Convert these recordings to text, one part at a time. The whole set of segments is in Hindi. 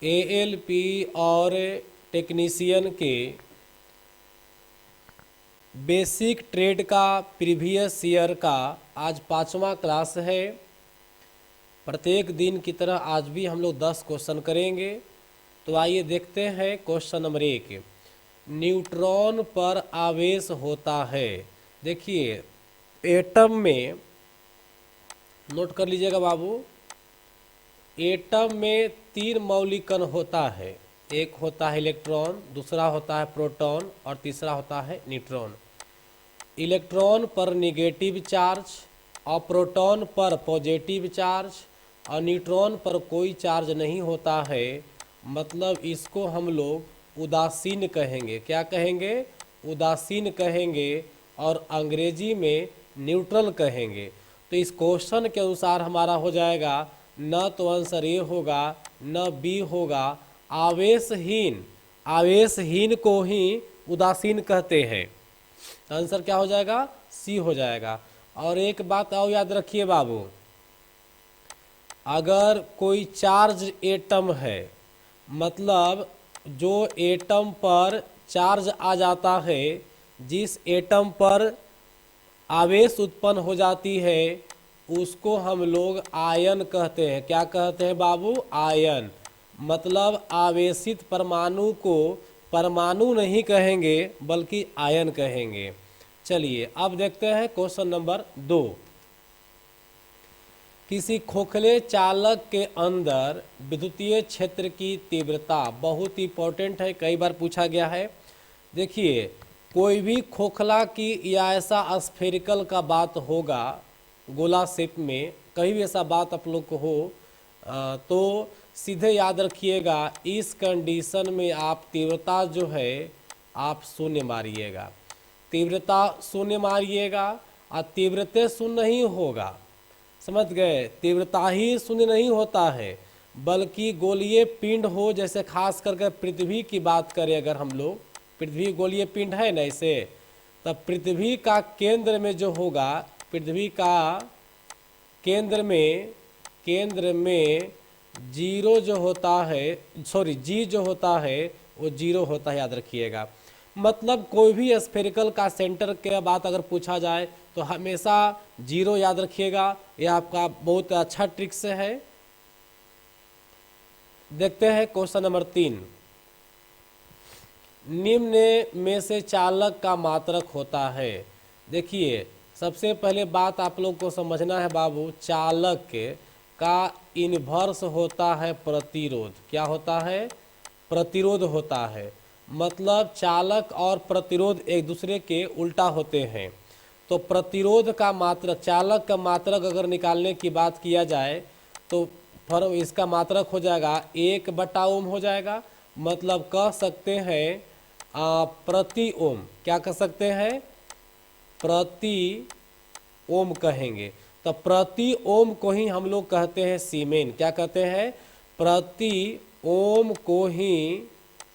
एएलपी और टेक्नीशियन के बेसिक ट्रेड का प्रीवियस ईयर का आज 5वां क्लास है। प्रत्येक दिन की तरह आज भी हम लोग 10 क्वेश्चन करेंगे। तो आइए देखते हैं क्वेश्चन नंबर 1। न्यूट्रॉन पर आवेश होता है। देखिए एटम में, नोट कर लीजिएगा बाबू, एटम में 3 मौलिक कण होता है। एक होता है इलेक्ट्रॉन, दूसरा होता है प्रोटॉन और तीसरा होता है न्यूट्रॉन। इलेक्ट्रॉन पर निगेटिव चार्ज और प्रोटॉन पर पॉजिटिव चार्ज और न्यूट्रॉन पर कोई चार्ज नहीं होता है, मतलब इसको हम लोग उदासीन कहेंगे। क्या कहेंगे? उदासीन कहेंगे और अंग्रेजी में न्यूट्रल कहेंगे। तो इस क्वेश्चन के अनुसार हमारा हो जाएगा न तो आंसर ए होगा न बी होगा, आवेशहीन। आवेशहीन को ही उदासीन कहते हैं। आंसर क्या हो जाएगा? सी हो जाएगा। और एक बात और याद रखिए बाबू, अगर कोई चार्ज एटम है, मतलब जो एटम पर चार्ज आ जाता है, जिस एटम पर आवेश उत्पन्न हो जाती है, उसको हम लोग आयन कहते हैं। क्या कहते हैं बाबू? आयन। मतलब आवेशित परमाणु को परमाणु नहीं कहेंगे बल्कि आयन कहेंगे। चलिए अब देखते हैं क्वेश्चन नंबर 2। किसी खोखले चालक के अंदर विद्युतीय क्षेत्र की तीव्रता, बहुत इंपॉर्टेंट है, कई बार पूछा गया है। देखिए कोई भी खोखला की या ऐसा स्फेरिकल का बात होगा, गोला शेप में कहीं भी ऐसा बात आप लोग को हो, तो सीधे याद रखिएगा इस कंडीशन में आप तीव्रता जो है आप शून्य मारिएगा। तीव्रता शून्य मारिएगा और तीव्रता शून्य नहीं होगा, समझ गए? तीव्रता ही शून्य नहीं होता है, बल्कि गोलीय पिंड हो, जैसे खास करके पृथ्वी की बात करें अगर हम लोग, पृथ्वी गोलीय पिंड है ना इसे, तब पृथ्वी का केंद्र में जो होगा, पृथ्वी का केंद्र में जीरो जो होता है, सॉरी जी जो होता है वो जीरो होता है, याद रखिएगा। मतलब कोई भी स्फेरिकल का सेंटर के बात अगर पूछा जाए तो हमेशा जीरो याद रखिएगा। यह आपका बहुत अच्छा ट्रिक्स है। देखते हैं क्वेश्चन नंबर 3। निम्न में से चालक का मात्रक होता है। देखिए सबसे पहले बात आप लोग को समझना है बाबू, चालक का इन्वर्स होता है प्रतिरोध। क्या होता है? प्रतिरोध होता है। मतलब चालक और प्रतिरोध एक दूसरे के उल्टा होते हैं। तो प्रतिरोध का मात्रक, चालक का मात्रक अगर निकालने की बात किया जाए तो फिर इसका मात्रक हो जाएगा 1/ओम हो जाएगा। मतलब कह सकते हैं प्रति ओम। क्या कह सकते हैं? प्रति ओम कहेंगे। तो प्रति ओम को ही हम लोग कहते हैं सीमेन। क्या कहते हैं? प्रति ओम को ही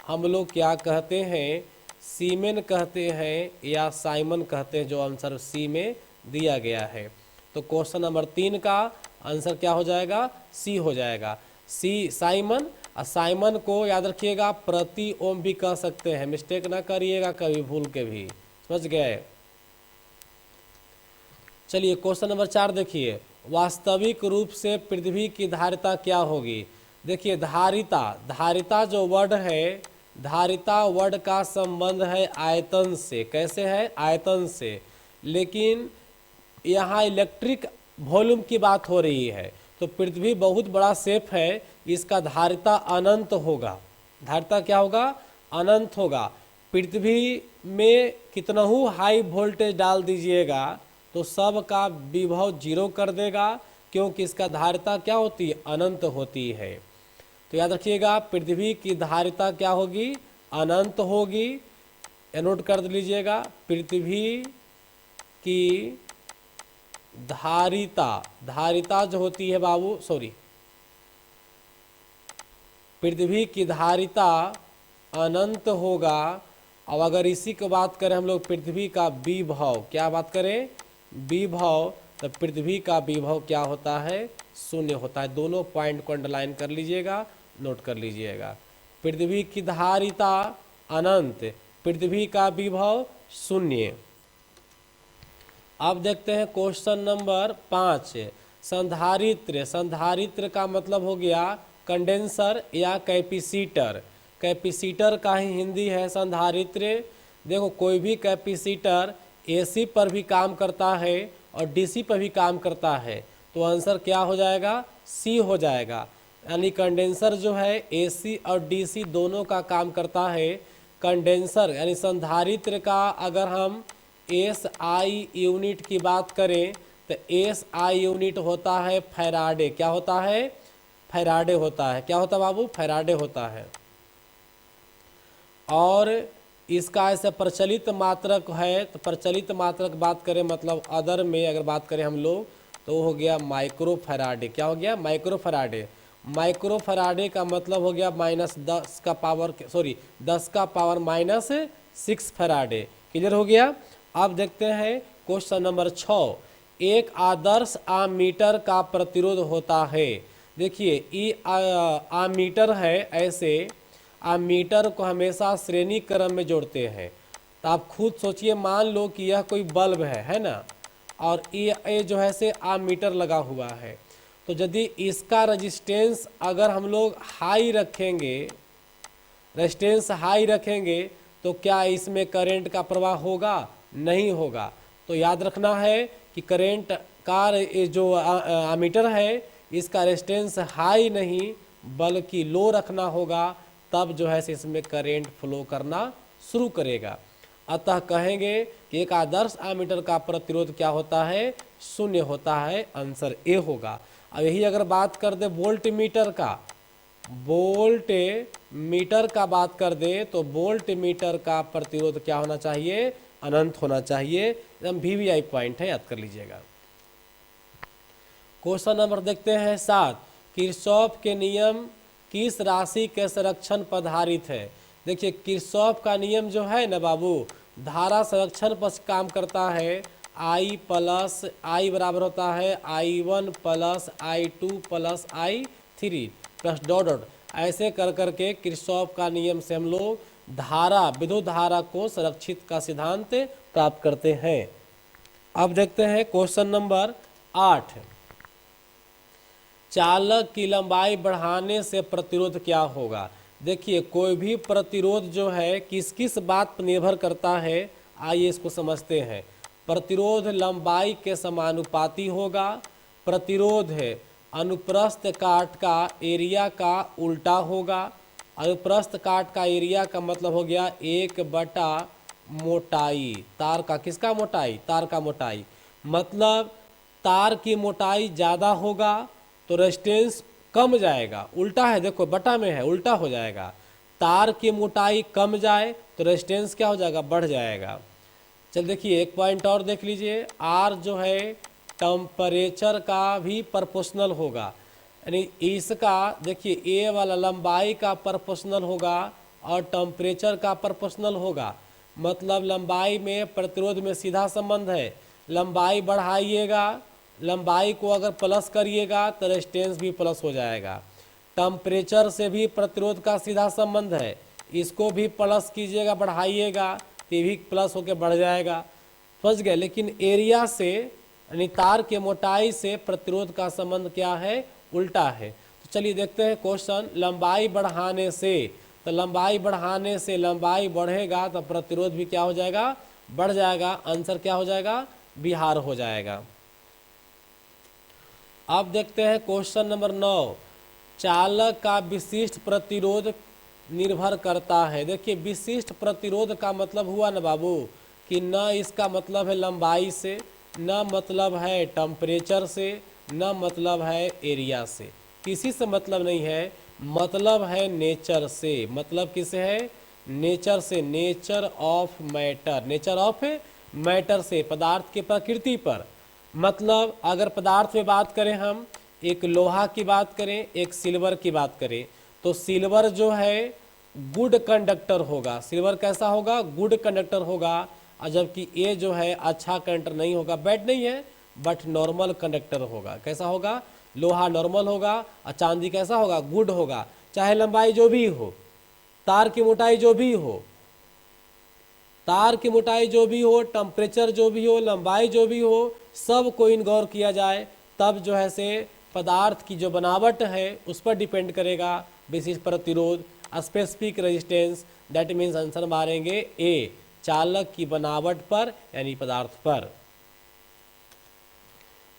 हम लोग क्या कहते हैं? सीमेन कहते हैं या साइमन कहते हैं, जो आंसर सी में दिया गया है। तो क्वेश्चन नंबर 3 का आंसर क्या हो जाएगा? सी हो जाएगा। सी साइमन। और साइमन को याद रखिएगा प्रति ओम भी कह सकते हैं, मिस्टेक ना करिएगा कभी भूल के भी, समझ गए? चलिए क्वेश्चन नंबर 4 देखिए, वास्तविक रूप से पृथ्वी की धारिता क्या होगी? देखिए धारिता, धारिता जो वर्ड है, धारिता वर्ड का संबंध है आयतन से। कैसे है? आयतन से। लेकिन यहाँ इलेक्ट्रिक वॉल्यूम की बात हो रही है, तो पृथ्वी बहुत बड़ा शेप है, इसका धारिता अनंत होगा। धारिता क्या होगा? अनंत होगा। पृथ्वी में कितना हाई वोल्टेज डाल दीजिएगा तो सब का विभव जीरो कर देगा, क्योंकि इसका धारिता क्या होती है? अनंत होती है। तो याद रखिएगा पृथ्वी की धारिता क्या होगी? अनंत होगी। नोट कर लीजिएगा, पृथ्वी की धारिता, धारिता जो होती है बाबू, सॉरी, पृथ्वी की धारिता अनंत होगा। अब अगर इसी की बात करें हम लोग पृथ्वी का विभव, क्या बात करें? विभव, तो पृथ्वी का विभव क्या होता है? शून्य होता है। दोनों पॉइंट को अंडरलाइन कर लीजिएगा, नोट कर लीजिएगा। पृथ्वी की धारिता अनंत, पृथ्वी का विभव शून्य। अब देखते हैं क्वेश्चन नंबर 5। संधारित्र, संधारित्र का मतलब हो गया कंडेंसर या कैपेसिटर। कैपेसिटर का ही हिंदी है संधारित्र। देखो कोई भी कैपेसिटर एसी पर भी काम करता है और डीसी पर भी काम करता है, तो आंसर क्या हो जाएगा, सी हो जाएगा। यानी कंडेंसर जो है एसी और डीसी दोनों का काम करता है। कंडेंसर यानी संधारित्र का अगर हम एस आई यूनिट की बात करें तो एस आई यूनिट होता है फैराडे। क्या होता है, फैराडे होता है। क्या होता है बाबू, फैराडे होता है। और इसका ऐसे प्रचलित मात्रक है, तो प्रचलित मात्रक बात करें मतलब अदर में अगर बात करें हम लोग तो हो गया माइक्रो फैराडे। क्या हो गया, माइक्रो फैराडे। माइक्रो फैराडे का मतलब हो गया -10 का पावर 10 का पावर -6 फैराडे। क्लियर हो गया। अब देखते हैं क्वेश्चन नंबर 6। एक आदर्श आमीटर का प्रतिरोध होता है। देखिए ये आमीटर है, ऐसे आमीटर को हमेशा श्रेणी क्रम में जोड़ते हैं। तो आप खुद सोचिए, मान लो कि यह कोई बल्ब है ना, और ये जो है से आमीटर लगा हुआ है। तो यदि इसका रेजिस्टेंस अगर हम लोग हाई रखेंगे, रेजिस्टेंस हाई रखेंगे, तो क्या इसमें करंट का प्रवाह होगा, नहीं होगा। तो याद रखना है कि करंट का जो आमीटर है इसका रेजिस्टेंस हाई नहीं बल्कि लो रखना होगा, तब जो है इसमें करंट फ्लो करना शुरू करेगा। अतः कहेंगे कि एक आदर्श आमीटर का प्रतिरोध क्या होता है, शून्य होता है। आंसर ए होगा। अब यही अगर बात कर दे वोल्ट मीटर का, वोल्ट मीटर का बात कर दे तो वोल्ट मीटर का प्रतिरोध क्या होना चाहिए, अनंत होना चाहिए। एकदम वीवीआई पॉइंट है, याद कर लीजिएगा। क्वेश्चन नंबर देखते हैं 7। किरचॉफ के नियम किस राशि के संरक्षण पर आधारित है। देखिए किरचॉफ का नियम जो है ना बाबू, धारा संरक्षण पर काम करता है। I बराबर होता है I1 plus I2 plus I3 plus dot dot, ऐसे कर करके किरचॉफ का नियम से हम लोग धारा, विद्युत धारा को संरक्षित का सिद्धांत प्राप्त करते हैं। अब देखते हैं क्वेश्चन नंबर 8। चालक की लंबाई बढ़ाने से प्रतिरोध क्या होगा। देखिए कोई भी प्रतिरोध जो है किस किस बात पर निर्भर करता है, आइए इसको समझते हैं। प्रतिरोध लंबाई के समानुपाती होगा। प्रतिरोध है अनुप्रस्थ काट का एरिया का उल्टा होगा। अनुप्रस्थ काट का एरिया का मतलब हो गया 1/, मोटाई तार का, किसका मोटाई, तार का मोटाई। मतलब तार की मोटाई ज़्यादा होगा तो रेजिस्टेंस कम जाएगा, उल्टा है, देखो बटा में है, उल्टा हो जाएगा। तार की मोटाई कम जाए तो रेजिस्टेंस क्या हो जाएगा, बढ़ जाएगा। चल देखिए एक पॉइंट और देख लीजिए, आर जो है टेम्परेचर का भी प्रोपोर्शनल होगा। यानी इसका देखिए ए वाला लंबाई का प्रोपोर्शनल होगा और टेम्परेचर का प्रोपोर्शनल होगा। मतलब लंबाई में प्रतिरोध में सीधा संबंध है। लंबाई बढ़ाइएगा, लंबाई को अगर प्लस करिएगा तो रेजिस्टेंस भी प्लस हो जाएगा। टेम्परेचर से भी प्रतिरोध का सीधा संबंध है, इसको भी प्लस कीजिएगा, बढ़ाइएगा तो ये भी प्लस होकर बढ़ जाएगा। समझ गए। लेकिन एरिया से यानी तार के मोटाई से प्रतिरोध का संबंध क्या है, उल्टा है। तो चलिए देखते हैं क्वेश्चन। लंबाई बढ़ाने से, तो लंबाई बढ़ाने से लंबाई बढ़ेगा तो प्रतिरोध भी क्या हो जाएगा, बढ़ जाएगा। आंसर क्या हो जाएगा, बिहार हो जाएगा। अब देखते हैं क्वेश्चन नंबर 9। चालक का विशिष्ट प्रतिरोध निर्भर करता है। देखिए विशिष्ट प्रतिरोध का मतलब हुआ ना बाबू कि न इसका मतलब है लंबाई से, न मतलब है टेम्परेचर से, न मतलब है एरिया से, किसी से मतलब नहीं है। मतलब है नेचर से। मतलब किसे है, नेचर से, nature of matter, nature of matter से, पदार्थ की प्रकृति पर। मतलब अगर पदार्थ में बात करें हम, एक लोहा की बात करें, एक सिल्वर की बात करें, तो सिल्वर जो है गुड कंडक्टर होगा। सिल्वर कैसा होगा, गुड कंडक्टर होगा। और जबकि ये जो है अच्छा कंडक्टर नहीं होगा, बैड नहीं है बट नॉर्मल कंडक्टर होगा। कैसा होगा, लोहा नॉर्मल होगा और चांदी कैसा होगा, गुड होगा। चाहे लंबाई जो भी हो, तार की मोटाई जो भी हो, तार की मोटाई जो भी हो, टेम्परेचर जो भी हो, लंबाई जो भी हो, सब को इन गौर किया जाए, तब जो है से पदार्थ की जो बनावट है उस पर डिपेंड करेगा विशिष्ट प्रतिरोध, specific resistance. That means answer मारेंगे ए, चालक की बनावट पर यानी पदार्थ पर।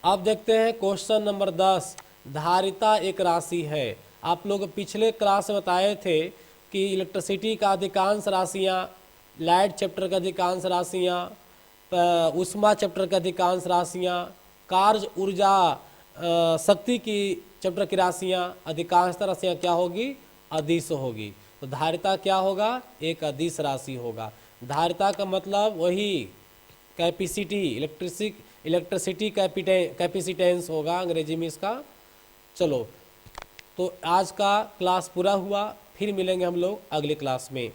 अब देखते हैं क्वेश्चन नंबर 10। धारिता एक राशि है। आप लोग पिछले क्लास में बताए थे कि इलेक्ट्रिसिटी का अधिकांश राशियाँ, लाइट चैप्टर का अधिकांश राशियाँ, ऊष्मा चैप्टर का अधिकांश राशियाँ, कार्य ऊर्जा शक्ति की चैप्टर की राशियाँ, अधिकांशतः राशियाँ क्या होगी? अदिश होगी। तो धारिता क्या होगा? एक अदिश राशि होगा। धारिता का मतलब वही कैपेसिटी, इलेक्ट्रिसिटी कैपेसिटेंस होगा अंग्रेजी में इसका। चलो, तो आज का क्लास पूरा हुआ, फिर मिलेंगे हम लोग अगले क्लास में।